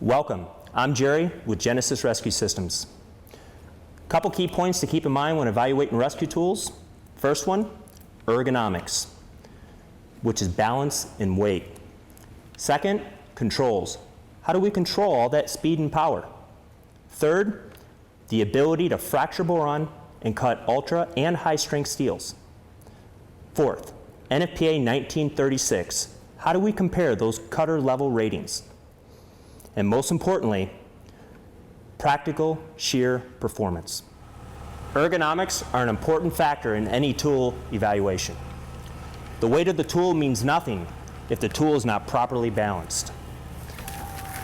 Welcome, I'm Jerry with Genesis Rescue Systems. Couple key points to keep in mind when evaluating rescue tools. First one, ergonomics, which is balance and weight. Second, controls. How do we control all that speed and power? Third, the ability to fracture boron and cut ultra and high strength steels. Fourth, NFPA 1936. How do we compare those cutter level ratings? And most importantly, practical shear performance. Ergonomics are an important factor in any tool evaluation. The weight of the tool means nothing if the tool is not properly balanced.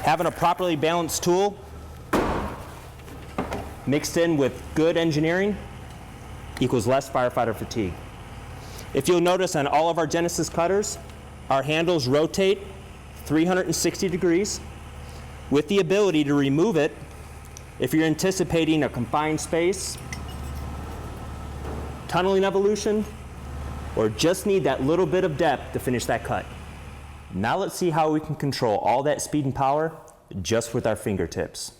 Having a properly balanced tool mixed in with good engineering equals less firefighter fatigue. If you'll notice on all of our Genesis cutters, our handles rotate 360 degrees with the ability to remove it if you're anticipating a confined space, tunneling evolution, or just need that little bit of depth to finish that cut. Now let's see how we can control all that speed and power just with our fingertips.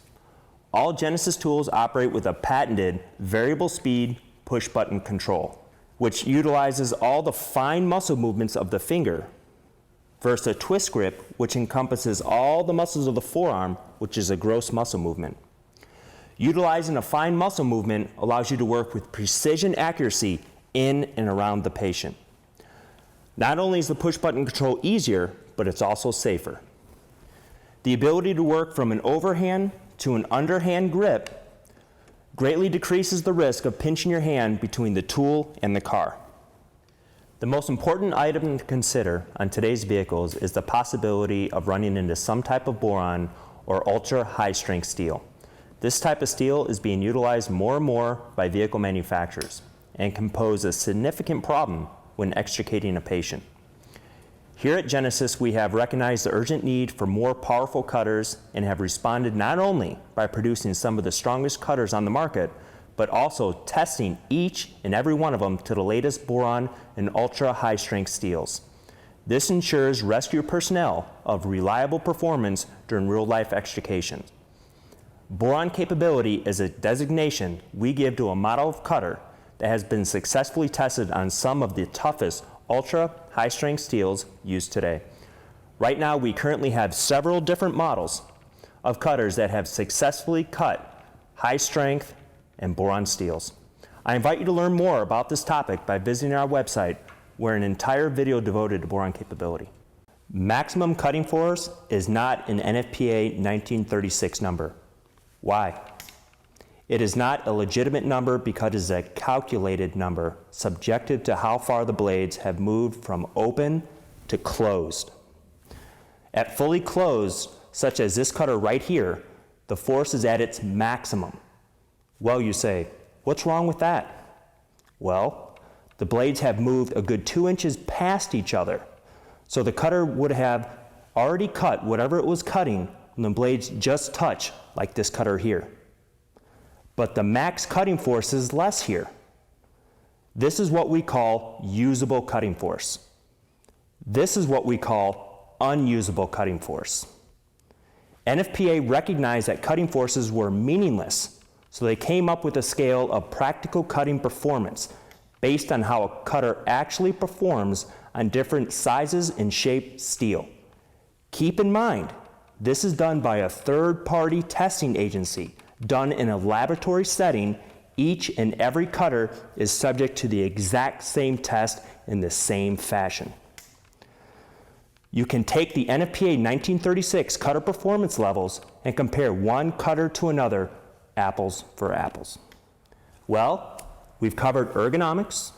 All Genesis tools operate with a patented variable speed push button control, which utilizes all the fine muscle movements of the finger versus a twist grip, which encompasses all the muscles of the forearm, which is a gross muscle movement. Utilizing a fine muscle movement allows you to work with precision accuracy in and around the patient. Not only is the push button control easier, but it's also safer. The ability to work from an overhand to an underhand grip greatly decreases the risk of pinching your hand between the tool and the car. The most important item to consider on today's vehicles is the possibility of running into some type of boron or ultra high strength steel. This type of steel is being utilized more and more by vehicle manufacturers and can pose a significant problem when extricating a patient. Here at Genesis, we have recognized the urgent need for more powerful cutters and have responded not only by producing some of the strongest cutters on the market, but also testing each and every one of them to the latest boron and ultra high strength steels. This ensures rescue personnel of reliable performance during real life extrications. Boron capability is a designation we give to a model of cutter that has been successfully tested on some of the toughest ultra high strength steels used today. Right now we currently have several different models of cutters that have successfully cut high strength and boron steels. I invite you to learn more about this topic by visiting our website, where an entire video devoted to boron capability. Maximum cutting force is not an NFPA 1936 number. Why? It is not a legitimate number because it is a calculated number subjective to how far the blades have moved from open to closed. At fully closed, such as this cutter right here, the force is at its maximum. Well, you say, what's wrong with that? Well, the blades have moved a good 2 inches past each other, so the cutter would have already cut whatever it was cutting when the blades just touch, like this cutter here. But the max cutting force is less here. This is what we call usable cutting force. This is what we call unusable cutting force. NFPA recognized that cutting forces were meaningless, so they came up with a scale of practical cutting performance based on how a cutter actually performs on different sizes and shaped steel. Keep in mind, this is done by a third-party testing agency, done in a laboratory setting. Each and every cutter is subject to the exact same test in the same fashion. You can take the NFPA 1936 cutter performance levels and compare one cutter to another, apples for apples. Well, we've covered ergonomics,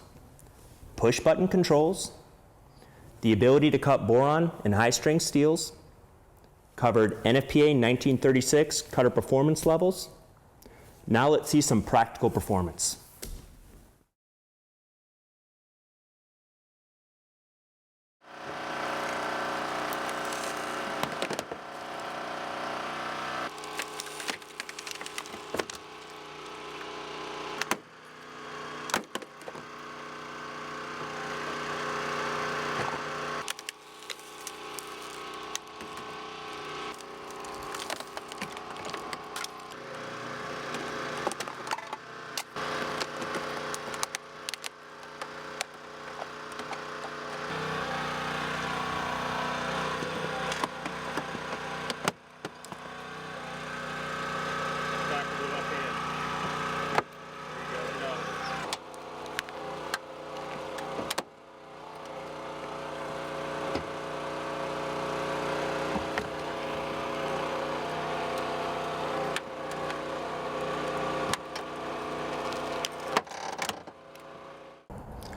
push button controls, the ability to cut boron and high strength steels, covered NFPA 1936 cutter performance levels. Now let's see some practical performance.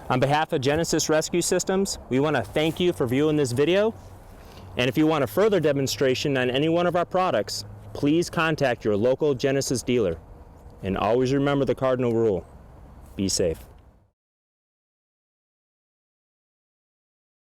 On behalf of Genesis Rescue Systems, we want to thank you for viewing this video. And if you want a further demonstration on any one of our products, please contact your local Genesis dealer. And always remember the cardinal rule: be safe.